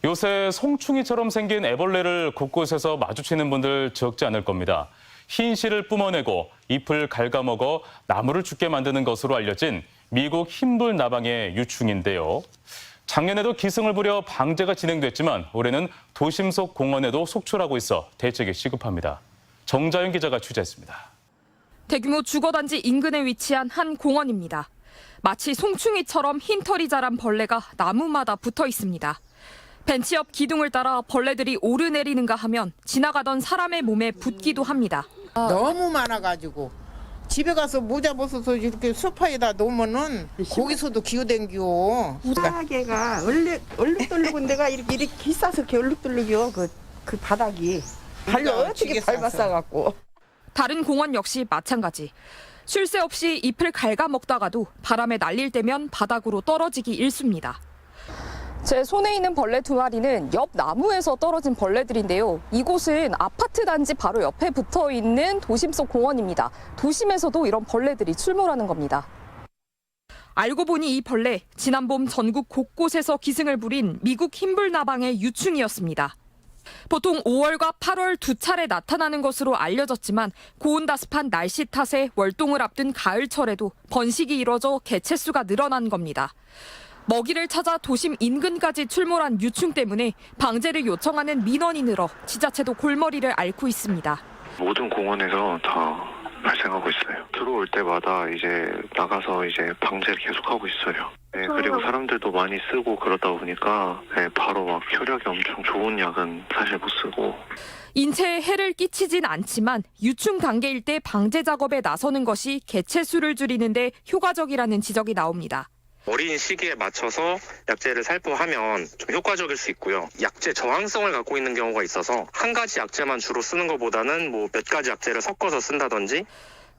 요새 송충이처럼 생긴 애벌레를 곳곳에서 마주치는 분들 적지 않을 겁니다. 흰 실을 뿜어내고 잎을 갉아먹어 나무를 죽게 만드는 것으로 알려진 미국 흰불나방의 유충인데요. 작년에도 기승을 부려 방제가 진행됐지만 올해는 도심 속 공원에도 속출하고 있어 대책이 시급합니다. 정자연 기자가 취재했습니다. 대규모 주거단지 인근에 위치한 한 공원입니다. 마치 송충이처럼 흰 털이 자란 벌레가 나무마다 붙어 있습니다. 벤치 옆 기둥을 따라 벌레들이 오르내리는가 하면 지나가던 사람의 몸에 붙기도 합니다. 너무 많아가지고 집에 가서 모자 벗어서 이렇게 소파에다 놓으면은 거기서도 기어댕겨. 무지개가 얼룩덜룩은 데가 이렇게 싸서 이렇게 얼룩덜룩이요. 그 바닥이 발로 어떻게 밟았어갖고. 다른 공원 역시 마찬가지. 쉴 새 없이 잎을 갉아먹다가도 바람에 날릴 때면 바닥으로 떨어지기 일쑤입니다. 제 손에 있는 벌레 2마리는 옆 나무에서 떨어진 벌레들인데요. 이곳은 아파트 단지 바로 옆에 붙어 있는 도심 속 공원입니다. 도심에서도 이런 벌레들이 출몰하는 겁니다. 알고 보니 이 벌레, 지난 봄 전국 곳곳에서 기승을 부린 미국 흰불나방의 유충이었습니다. 보통 5월과 8월 2차례 나타나는 것으로 알려졌지만 고온다습한 날씨 탓에 월동을 앞둔 가을철에도 번식이 이뤄져 개체수가 늘어난 겁니다. 먹이를 찾아 도심 인근까지 출몰한 유충 때문에 방제를 요청하는 민원이 늘어 지자체도 골머리를 앓고 있습니다. 모든 공원에서 다 발생하고 있어요. 들어올 때마다 이제 나가서 이제 방제를 계속하고 있어요. 네, 그리고 사람들도 많이 쓰고 그러다 보니까 바로 막 효력이 엄청 좋은 약은 사실 못 쓰고. 인체에 해를 끼치진 않지만 유충 단계일 때 방제 작업에 나서는 것이 개체수를 줄이는 데 효과적이라는 지적이 나옵니다. 어린 시기에 맞춰서 약제를 살포하면 좀 효과적일 수 있고요. 약제 저항성을 갖고 있는 경우가 있어서 한 가지 약제만 주로 쓰는 것보다는 몇 가지 약제를 섞어서 쓴다든지.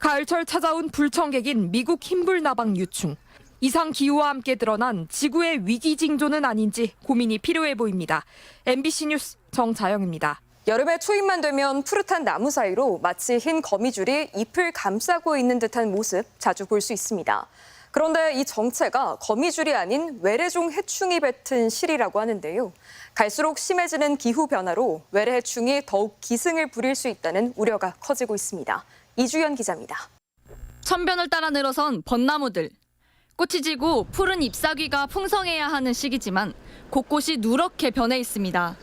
가을철 찾아온 불청객인 미국 흰불나방 유충. 이상 기후와 함께 드러난 지구의 위기 징조는 아닌지 고민이 필요해 보입니다. MBC 뉴스 정자영입니다. 여름에 초입만 되면 푸릇한 나무 사이로 마치 흰 거미줄이 잎을 감싸고 있는 듯한 모습 자주 볼 수 있습니다. 그런데 이 정체가 거미줄이 아닌 외래종 해충이 뱉은 실이라고 하는데요. 갈수록 심해지는 기후 변화로 외래 해충이 더욱 기승을 부릴 수 있다는 우려가 커지고 있습니다. 이주연 기자입니다. 천변을 따라 늘어선 벚나무들. 꽃이 지고 푸른 잎사귀가 풍성해야 하는 시기지만 곳곳이 누렇게 변해 있습니다.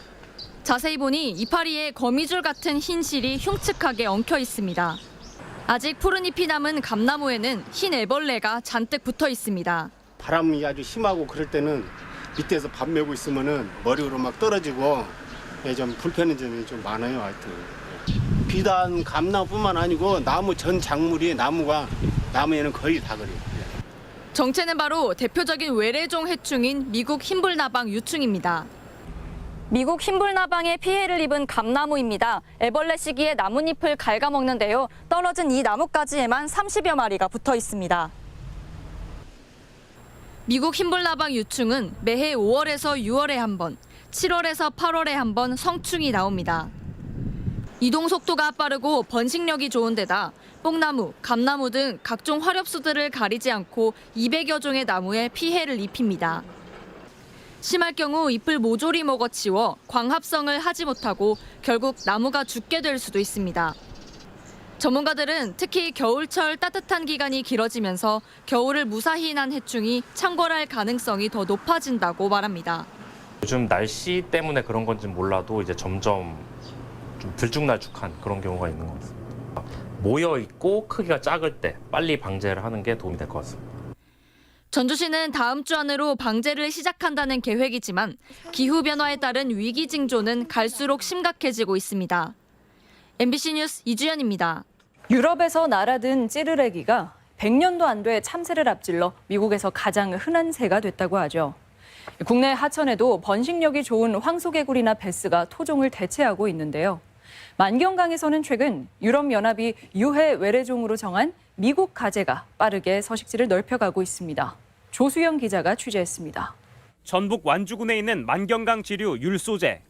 자세히 보니 이파리에 거미줄 같은 흰 실이 흉측하게 엉켜 있습니다. 아직 푸른 잎이 남은 감나무에는 흰 애벌레가 잔뜩 붙어 있습니다. 바람이 아주 심하고 그럴 때는 밑에서 밥 메고 있으면은 머리로 막 떨어지고 좀 불편한 점이 좀 많아요. 하여튼 비단 감나무뿐만 아니고 나무 전 작물이 나무에는 거의 다 그래요. 정체는 바로 대표적인 외래종 해충인 미국 흰불나방 유충입니다. 미국 흰불나방에 피해를 입은 감나무입니다. 애벌레 시기에 나뭇잎을 갉아먹는데요. 떨어진 이 나뭇가지에만 30여 마리가 붙어 있습니다. 미국 흰불나방 유충은 매해 5월에서 6월에 한 번, 7월에서 8월에 한 번 성충이 나옵니다. 이동 속도가 빠르고 번식력이 좋은 데다 뽕나무, 감나무 등 각종 화렵수들을 가리지 않고 200여 종의 나무에 피해를 입힙니다. 심할 경우 잎을 모조리 먹어치워 광합성을 하지 못하고 결국 나무가 죽게 될 수도 있습니다. 전문가들은 특히 겨울철 따뜻한 기간이 길어지면서 겨울을 무사히 난 해충이 창궐할 가능성이 더 높아진다고 말합니다. 요즘 날씨 때문에 그런 건지 몰라도 이제 점점 좀 들쭉날쭉한 그런 경우가 있는 것 같습니다. 모여 있고 크기가 작을 때 빨리 방제를 하는 게 도움이 될 것 같습니다. 전주시는 다음 주 안으로 방제를 시작한다는 계획이지만 기후변화에 따른 위기 징조는 갈수록 심각해지고 있습니다. MBC 뉴스 이주연입니다. 유럽에서 날아든 찌르레기가 100년도 안 돼 참새를 앞질러 미국에서 가장 흔한 새가 됐다고 하죠. 국내 하천에도 번식력이 좋은 황소개구리나 베스가 토종을 대체하고 있는데요. 만경강에서는 최근 유럽연합이 유해 외래종으로 정한 미국 가재가 빠르게 서식지를 넓혀가고 있습니다. 조수영 기자가 취재했습니다. 전북 완주군에 있는 만경강 지류 율소재.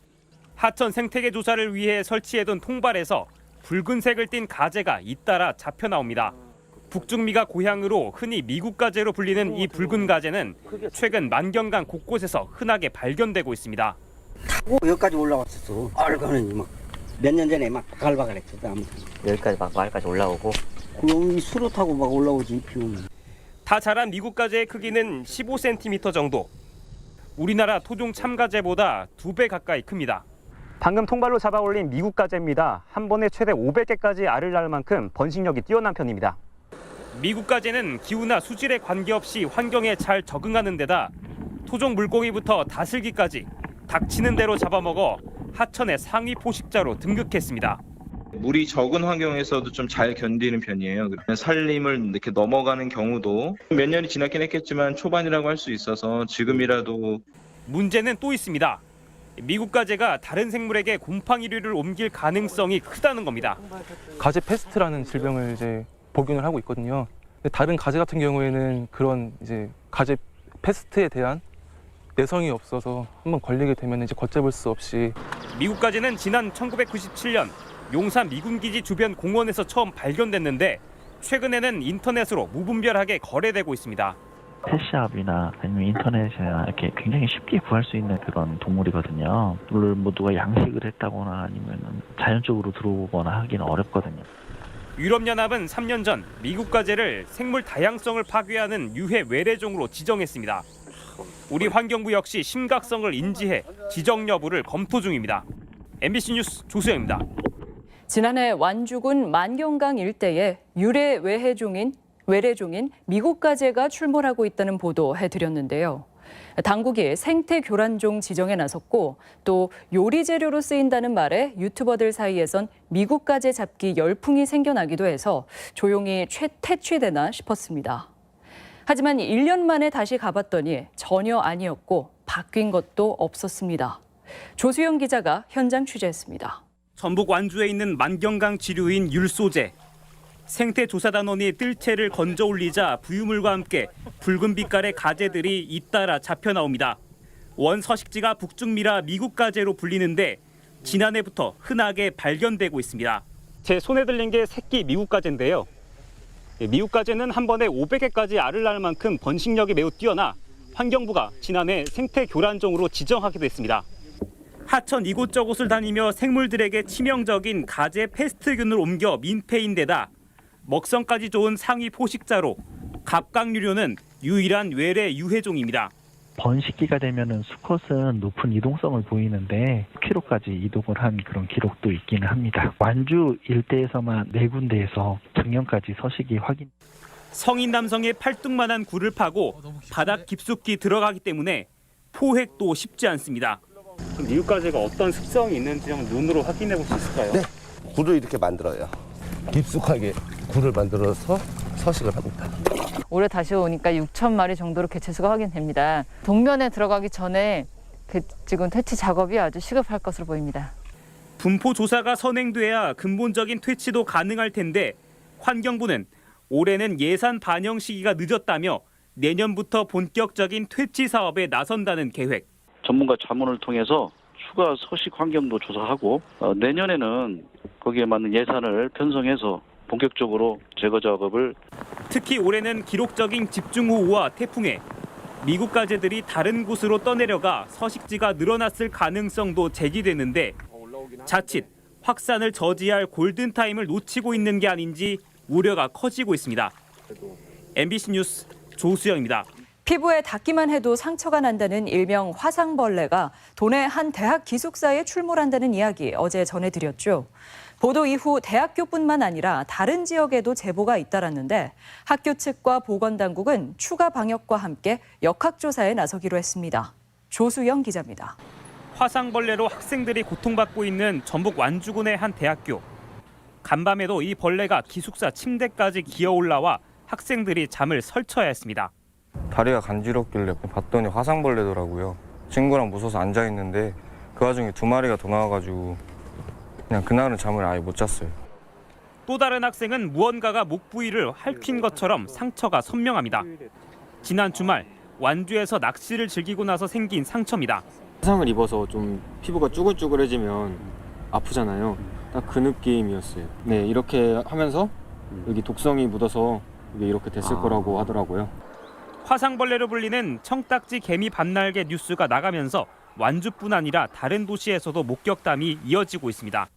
하천 생태계 조사를 위해 설치해둔 통발에서 붉은색을 띤 가재가 잇따라 잡혀 나옵니다. 북중미가 고향으로 흔히 미국 가재로 불리는 이 붉은 가재는 최근 만경강 곳곳에서 흔하게 발견되고 있습니다. 여기까지 올라왔었어. 알가는 막 몇 년 전에 막 바글바글했어. 아무튼 여기까지 막 마을까지 올라오고. 여기 수로 타고 막 올라오지 비 오면. 다 자란 미국 가재의 크기는 15cm 정도. 우리나라 토종 참가재보다 2배 가까이 큽니다. 방금 통발로 잡아 올린 미국 가재입니다. 한 번에 최대 500개까지 알을 낳을 만큼 번식력이 뛰어난 편입니다. 미국 가재는 기후나 수질에 관계없이 환경에 잘 적응하는 데다 토종 물고기부터 다슬기까지 닥치는 대로 잡아먹어 하천의 상위 포식자로 등극했습니다. 물이 적은 환경에서도 좀 잘 견디는 편이에요. 산림을 이렇게 넘어가는 경우도 몇 년이 지났긴 했겠지만 초반이라고 할 수 있어서 지금이라도. 문제는 또 있습니다. 미국 가재가 다른 생물에게 곰팡이류를 옮길 가능성이 크다는 겁니다. 가재 페스트라는 질병을 이제 복용을 하고 있거든요. 근데 다른 가재 같은 경우에는 그런 이제 가재 페스트에 대한 내성이 없어서 한번 걸리게 되면 이제 걷잡을 수 없이. 미국 가재는 지난 1997년 용산 미군기지 주변 공원에서 처음 발견됐는데 최근에는 인터넷으로 무분별하게 거래되고 있습니다. 펫샵이나 아니면 인터넷이나 이렇게 굉장히 쉽게 구할 수 있는 그런 동물이거든요. 물론 뭐 누가 양식을 했다거나 아니면 자연적으로 들어오거나 하기는 어렵거든요. 유럽연합은 3년 전 미국 가재를 생물 다양성을 파괴하는 유해 외래종으로 지정했습니다. 우리 환경부 역시 심각성을 인지해 지정 여부를 검토 중입니다. MBC 뉴스 조수영입니다. 지난해 완주군 만경강 일대에 유래 외래종인 미국 가재가 출몰하고 있다는 보도 해드렸는데요. 당국이 생태 교란종 지정에 나섰고 또 요리 재료로 쓰인다는 말에 유튜버들 사이에선 미국 가재 잡기 열풍이 생겨나기도 해서 조용히 퇴치되나 싶었습니다. 하지만 1년 만에 다시 가봤더니 전혀 아니었고 바뀐 것도 없었습니다. 조수영 기자가 현장 취재했습니다. 전북 완주에 있는 만경강 지류인 율소재. 생태조사단원이 뜰채를 건져 올리자 부유물과 함께 붉은 빛깔의 가재들이 잇따라 잡혀 나옵니다. 원서식지가 북중미라 미국 가재로 불리는데 지난해부터 흔하게 발견되고 있습니다. 제 손에 들린 게 새끼 미국 가재인데요. 미국 가재는 한 번에 500개까지 알을 낳을 만큼 번식력이 매우 뛰어나 환경부가 지난해 생태 교란종으로 지정하기도 했습니다. 하천 이곳저곳을 다니며 생물들에게 치명적인 가재 페스트균을 옮겨 민폐인 데다 먹성까지 좋은 상위 포식자로 갑각류료는 유일한 외래 유해종입니다. 번식기가 되면은 수컷은 높은 이동성을 보이는데 키로까지 이동을 한 그런 기록도 있기는 합니다. 완주 일대에서만 4군데에서 작년까지 서식이 확인. 성인 남성의 팔뚝만한 굴을 파고 바닥 깊숙이 들어가기 때문에 포획도 쉽지 않습니다. 그럼 미국 가재가 어떤 습성이 있는지 한번 눈으로 확인해 볼 수 있을까요? 네, 굴을 이렇게 만들어요. 깊숙하게 굴을 만들어서 서식을 합니다. 올해 다시 오니까 6천 마리 정도로 개체수가 확인됩니다. 동면에 들어가기 전에 지금 퇴치 작업이 아주 시급할 것으로 보입니다. 분포 조사가 선행돼야 근본적인 퇴치도 가능할 텐데 환경부는 올해는 예산 반영 시기가 늦었다며 내년부터 본격적인 퇴치 사업에 나선다는 계획. 전문가 자문을 통해서 추가 서식 환경도 조사하고 내년에는 거기에 맞는 예산을 편성해서 본격적으로 제거 작업을. 특히 올해는 기록적인 집중호우와 태풍에 미국 가재들이 다른 곳으로 떠내려가 서식지가 늘어났을 가능성도 제기되는데 자칫 확산을 저지할 골든타임을 놓치고 있는 게 아닌지 우려가 커지고 있습니다. MBC 뉴스 조수영입니다. 피부에 닿기만 해도 상처가 난다는 일명 화상벌레가 도내 한 대학 기숙사에 출몰한다는 이야기 어제 전해드렸죠. 보도 이후 대학교뿐만 아니라 다른 지역에도 제보가 잇따랐는데 학교 측과 보건당국은 추가 방역과 함께 역학조사에 나서기로 했습니다. 조수영 기자입니다. 화상벌레로 학생들이 고통받고 있는 전북 완주군의 한 대학교. 간밤에도 이 벌레가 기숙사 침대까지 기어 올라와 학생들이 잠을 설쳐야 했습니다. 다리가 간지럽길래 봤더니 화상벌레더라고요. 친구랑 무서워서 앉아있는데 그 와중에 2마리가 더 나와가지고 그냥 그날은 잠을 아예 못 잤어요. 또 다른 학생은 무언가가 목 부위를 핥힌 것처럼 상처가 선명합니다. 지난 주말 완주에서 낚시를 즐기고 나서 생긴 상처입니다. 화상을 입어서 좀 피부가 쭈글쭈글해지면 아프잖아요. 딱 그 느낌이었어요. 네, 이렇게 하면서 여기 독성이 묻어서 이렇게 됐을 거라고 하더라고요. 화상벌레로 불리는 청딱지 개미 반날개 뉴스가 나가면서 완주뿐 아니라 다른 도시에서도 목격담이 이어지고 있습니다.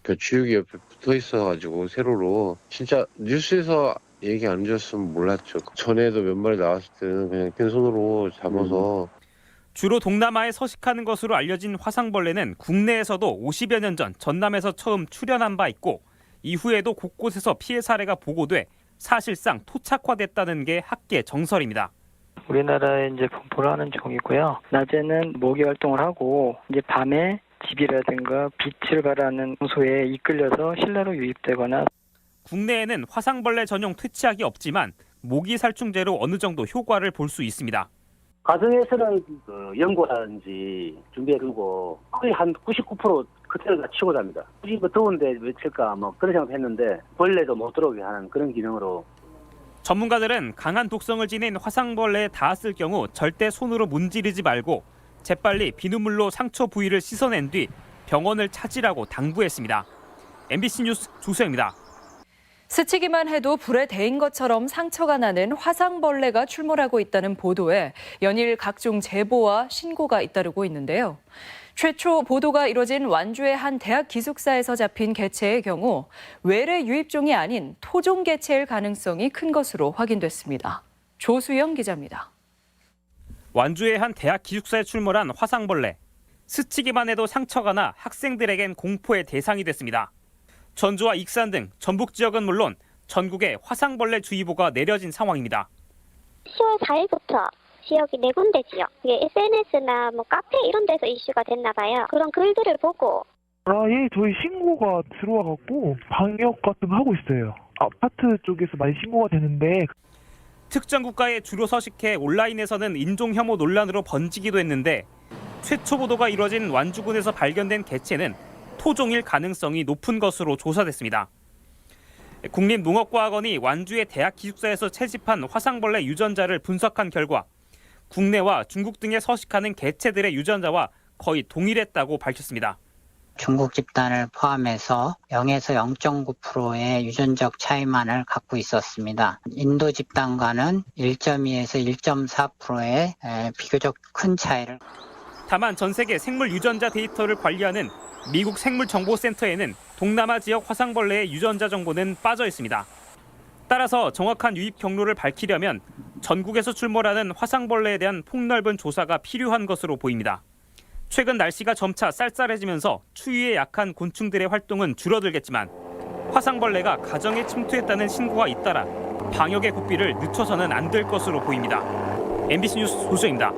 그 지우개 옆에 붙어 있어가지고 세로로 진짜 뉴스에서 얘기 안 해줬으면 몰랐죠. 전에도 몇 마리 나왔을 때는 그냥 빈손으로 잡아서 주로 동남아에 서식하는 것으로 알려진 화상벌레는 국내에서도 50여 년 전 전남에서 처음 출현한 바 있고 이후에도 곳곳에서 피해 사례가 보고돼 사실상 토착화됐다는 게 학계 정설입니다. 우리나라에 이제 분포를 하는 종이고요. 낮에는 모기 활동을 하고 이제 밤에 집이라든가 빛을 발하는 장소에 이끌려서 실내로 유입되거나 국내에는 화상벌레 전용 퇴치약이 없지만 모기 살충제로 어느 정도 효과를 볼 수 있습니다. 가정에서는 그 연고라든지 준비해두고 거의 한 99% 그때를 다 치고 잡니다. 굳이 뭐 더운데 왜 칠까 뭐 그런 생각했는데 벌레도 못 들어오게 하는 그런 기능으로. 전문가들은 강한 독성을 지닌 화상벌레에 닿았을 경우 절대 손으로 문지르지 말고 재빨리 비누물로 상처 부위를 씻어낸 뒤 병원을 찾으라고 당부했습니다. MBC 뉴스 조수영입니다. 스치기만 해도 불에 데인 것처럼 상처가 나는 화상벌레가 출몰하고 있다는 보도에 연일 각종 제보와 신고가 잇따르고 있는데요. 최초 보도가 이뤄진 완주의 한 대학 기숙사에서 잡힌 개체의 경우 외래 유입종이 아닌 토종 개체일 가능성이 큰 것으로 확인됐습니다. 조수영 기자입니다. 완주의 한 대학 기숙사에 출몰한 화상벌레. 스치기만 해도 상처가 나 학생들에겐 공포의 대상이 됐습니다. 전주와 익산 등 전북 지역은 물론 전국에 화상벌레 주의보가 내려진 상황입니다. 10월 4일부터 지역이 4군데 지역, SNS나 뭐 카페 이런 데서 이슈가 됐나 봐요. 그런 글들을 보고 예, 저희 신고가 들어와갖고 방역 같은 거 하고 있어요. 아파트 쪽에서 많이 신고가 되는데 특정 국가에 주로 서식해 온라인에서는 인종 혐오 논란으로 번지기도 했는데 최초 보도가 이뤄진 완주군에서 발견된 개체는 토종일 가능성이 높은 것으로 조사됐습니다. 국립농업과학원이 완주의 대학 기숙사에서 채집한 화상벌레 유전자를 분석한 결과 국내와 중국 등에 서식하는 개체들의 유전자와 거의 동일했다고 밝혔습니다. 중국 집단을 포함해서 0에서 0.9%의 유전적 차이만을 갖고 있었습니다. 인도 집단과는 1.2에서 1.4%의 비교적 큰 차이를. 다만 전 세계 생물 유전자 데이터를 관리하는 미국 생물정보센터에는 동남아 지역 화상벌레의 유전자 정보는 빠져 있습니다. 따라서 정확한 유입 경로를 밝히려면 전국에서 출몰하는 화상벌레에 대한 폭넓은 조사가 필요한 것으로 보입니다. 최근 날씨가 점차 쌀쌀해지면서 추위에 약한 곤충들의 활동은 줄어들겠지만 화상벌레가 가정에 침투했다는 신고가 잇따라 방역의 고삐를 늦춰서는 안 될 것으로 보입니다. MBC 뉴스 조수영입니다.